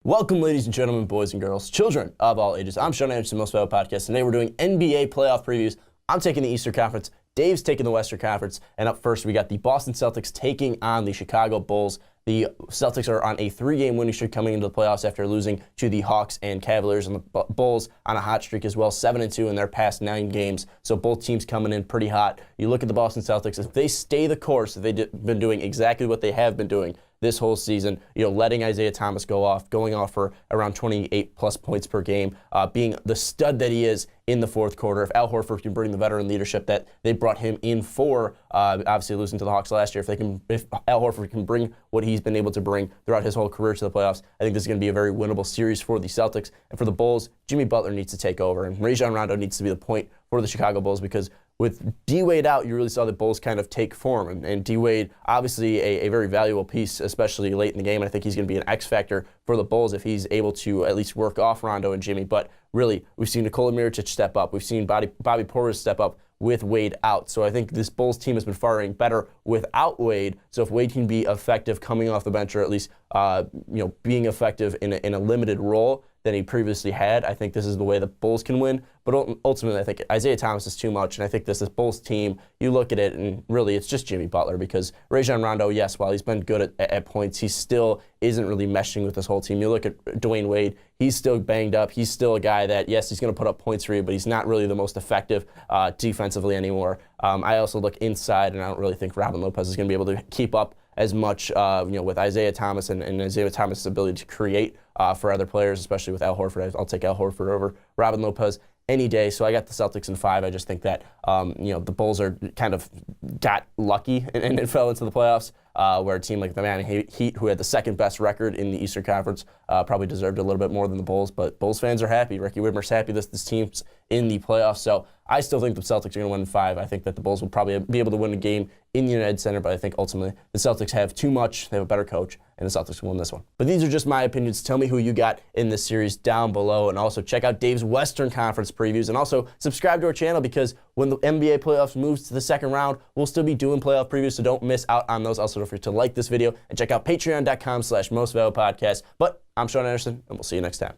Welcome, ladies and gentlemen, boys and girls, children of all ages. I'm Sean Anderson, Most Valuable Podcast. Today we're doing NBA playoff previews. I'm taking the Eastern Conference. Dave's taking the Western Conference. And up first, we got the Boston Celtics taking on the Chicago Bulls. The Celtics are on a 3-game winning streak coming into the playoffs after losing to the Hawks and Cavaliers, and the Bulls on a hot streak as well, 7-2 in their past 9 games. So both teams coming in pretty hot. You look at the Boston Celtics, if they stay the course, if they've been doing exactly what they have been doing this whole season, letting Isaiah Thomas going off for around 28-plus points per game, being the stud that he is in the fourth quarter. If Al Horford can bring the veteran leadership that they brought him in for, obviously losing to the Hawks last year, if Al Horford can bring what he's been able to bring throughout his whole career to the playoffs, I think this is going to be a very winnable series for the Celtics. And for the Bulls, Jimmy Butler needs to take over, and Rajon Rondo needs to be the point for the Chicago Bulls, because with D-Wade out, you really saw the Bulls kind of take form. And D-Wade, obviously a very valuable piece, especially late in the game. And I think he's going to be an X factor for the Bulls if he's able to at least work off Rondo and Jimmy. But really, we've seen Nikola Mirotic step up. We've seen Bobby Portis step up with Wade out. So I think this Bulls team has been faring better without Wade. So if Wade can be effective coming off the bench, or at least being effective in a limited role than he previously had, I think this is the way the Bulls can win. But ultimately, I think Isaiah Thomas is too much, and I think this Bulls team, you look at it, and really it's just Jimmy Butler, because Rajon Rondo, yes, while he's been good at points, he still isn't really meshing with this whole team. You look at Dwayne Wade, he's still banged up. He's still a guy that, yes, he's going to put up points for you, but he's not really the most effective defensively anymore. I also look inside, and I don't really think Robin Lopez is going to be able to keep up as much with Isaiah Thomas and Isaiah Thomas' ability to create for other players, especially with Al Horford. I'll take Al Horford over Robin Lopez any day. So I got the Celtics in 5. I just think that the Bulls are kind of got lucky and it fell into the playoffs, where a team like the Miami Heat, who had the second best record in the Eastern Conference, probably deserved a little bit more than the Bulls. But Bulls fans are happy. Ricky Widmer's happy this team's in the playoffs. So I still think the Celtics are going to win in 5. I think that the Bulls will probably be able to win a game in the United Center, but I think ultimately the Celtics have too much. They have a better coach, and the Celtics will win this one. But these are just my opinions. Tell me who you got in this series down below, and also check out Dave's Western Conference previews, and also subscribe to our channel, because when the NBA playoffs moves to the second round, we'll still be doing playoff previews, so don't miss out on those. Also, don't forget to like this video and check out patreon.com/mostvaluablepodcast. But I'm Sean Anderson, and we'll see you next time.